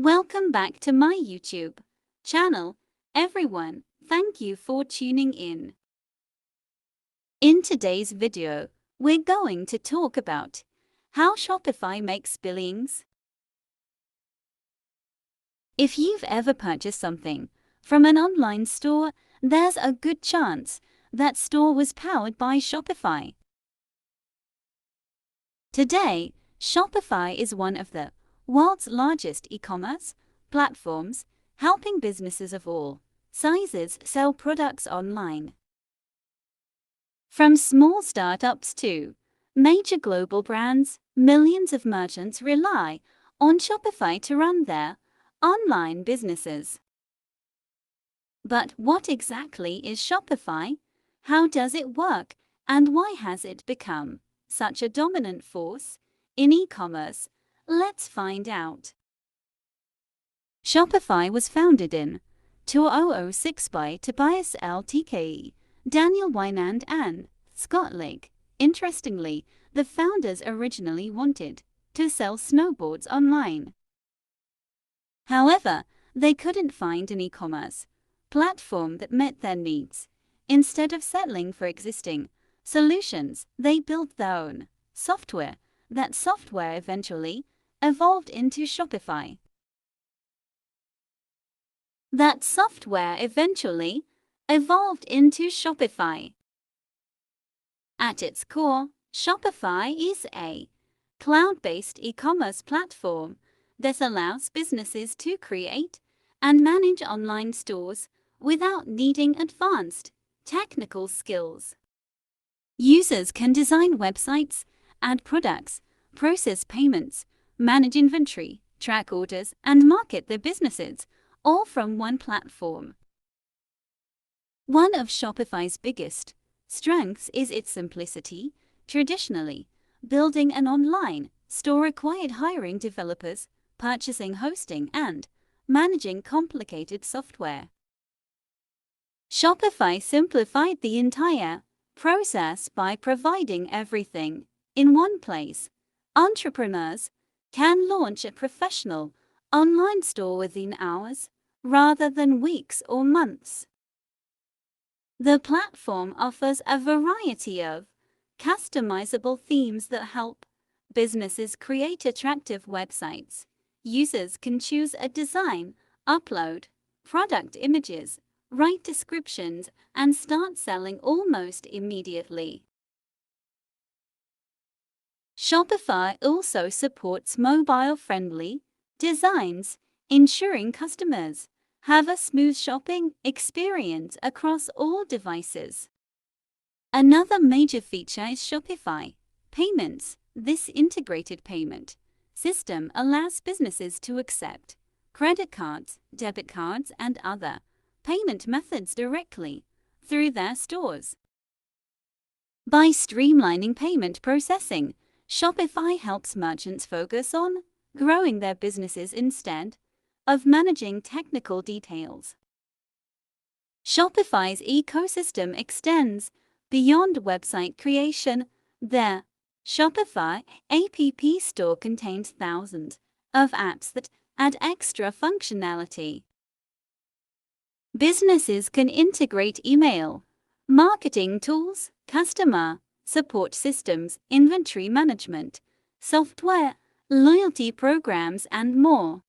Welcome back to my YouTube channel, everyone. Thank you for tuning in. In today's video, we're going to talk about how Shopify makes billings. If you've ever purchased something from an online store, there's a good chance that store was powered by Shopify. Today, Shopify is one of the world's largest e-commerce platforms, helping businesses of all sizes sell products online. From small startups to major global brands, millions of merchants rely on Shopify to run their online businesses. But what exactly is Shopify? How does it work? And why has it become such a dominant force in e-commerce? Let's find out. Shopify was founded in 2006 by Tobias Ltke, Daniel Wynand and Scott Lake. Interestingly, the founders originally wanted to sell snowboards online. However, they couldn't find an e-commerce platform that met their needs. Instead of settling for existing solutions, they built their own software. That software eventually evolved into Shopify. At its core, Shopify is a cloud-based e-commerce platform that allows businesses to create and manage online stores without needing advanced technical skills. Users can design websites, add products, process payments, manage inventory, track orders, and market their businesses, all from one platform. One of Shopify's biggest strengths is its simplicity. Traditionally, building an online store required hiring developers, purchasing hosting, and managing complicated software. Shopify simplified the entire process by providing everything in one place. Entrepreneurs can launch a professional online store within hours rather than weeks or months. The platform offers a variety of customizable themes that help businesses create attractive websites. Users can choose a design, upload product images, write descriptions, and start selling almost immediately. Shopify also supports mobile-friendly designs, ensuring customers have a smooth shopping experience across all devices. Another major feature is Shopify Payments. This integrated payment system allows businesses to accept credit cards, debit cards, and other payment methods directly through their stores. By streamlining payment processing, Shopify helps merchants focus on growing their businesses instead of managing technical details. Shopify's ecosystem extends beyond website creation. Their Shopify App Store contains thousands of apps that add extra functionality. Businesses can integrate email, marketing tools, customer support systems, inventory management software, loyalty programs, and more.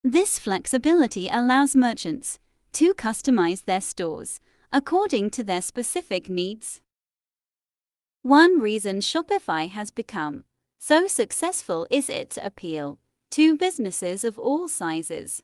This flexibility allows merchants to customize their stores according to their specific needs. One reason Shopify has become so successful is its appeal to businesses of all sizes.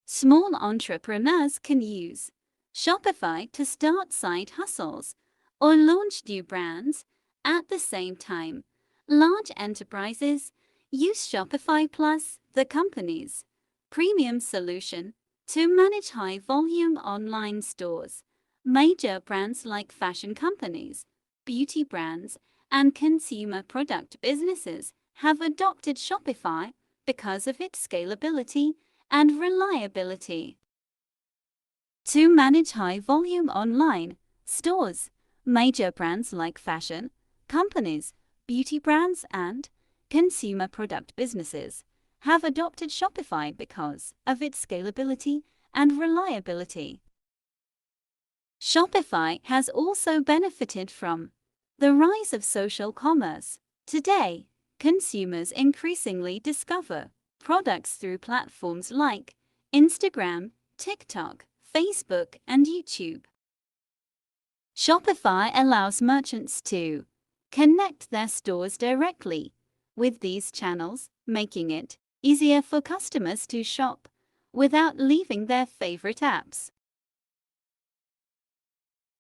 Small entrepreneurs can use Shopify to start side hustles or launch new brands at the same time. Large enterprises use Shopify Plus, the company's premium solution, to manage high-volume online stores. Major brands like fashion companies, beauty brands, and consumer product businesses have adopted Shopify because of its scalability and reliability. To manage high-volume online stores, major brands like fashion companies, beauty brands, and consumer product businesses have adopted Shopify because of its scalability and reliability. Shopify has also benefited from the rise of social commerce. Today, consumers increasingly discover products through platforms like Instagram, TikTok, Facebook, and YouTube. Shopify allows merchants to connect their stores directly with these channels, making it easier for customers to shop without leaving their favorite apps.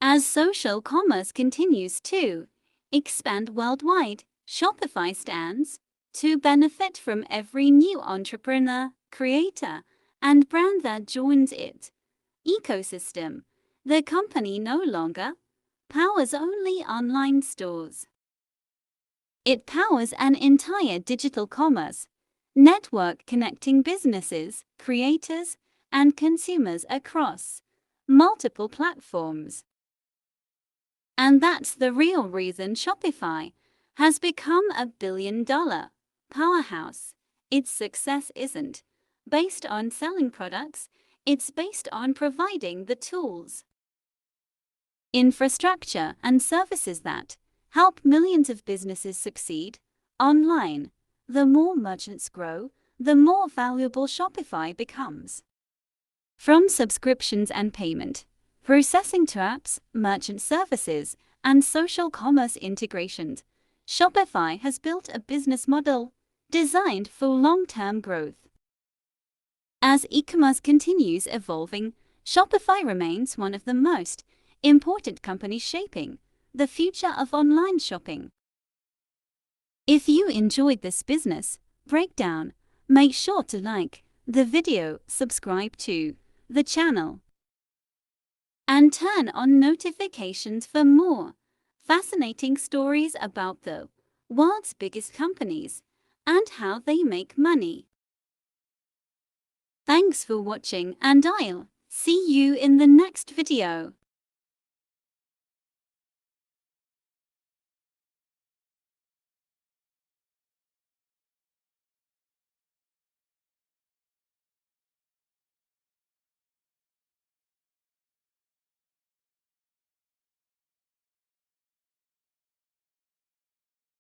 As social commerce continues to expand worldwide, Shopify stands to benefit from every new entrepreneur, creator, and brand that joins its ecosystem. The company no longer powers only online stores. It powers an entire digital commerce network connecting businesses, creators, and consumers across multiple platforms. And that's the real reason Shopify has become a billion-dollar powerhouse. Its success isn't based on selling products, it's based on providing the tools, infrastructure, and services that help millions of businesses succeed online. The more merchants grow, the more valuable Shopify becomes. From subscriptions and payment processing to apps, merchant services, and social commerce integrations, Shopify has built a business model designed for long-term growth. As e-commerce continues evolving, Shopify remains one of the most important companies shaping the future of online shopping. If you enjoyed this business breakdown, make sure to like the video, subscribe to the channel, and turn on notifications for more fascinating stories about the world's biggest companies and how they make money. Thanks for watching, and I'll see you in the next video.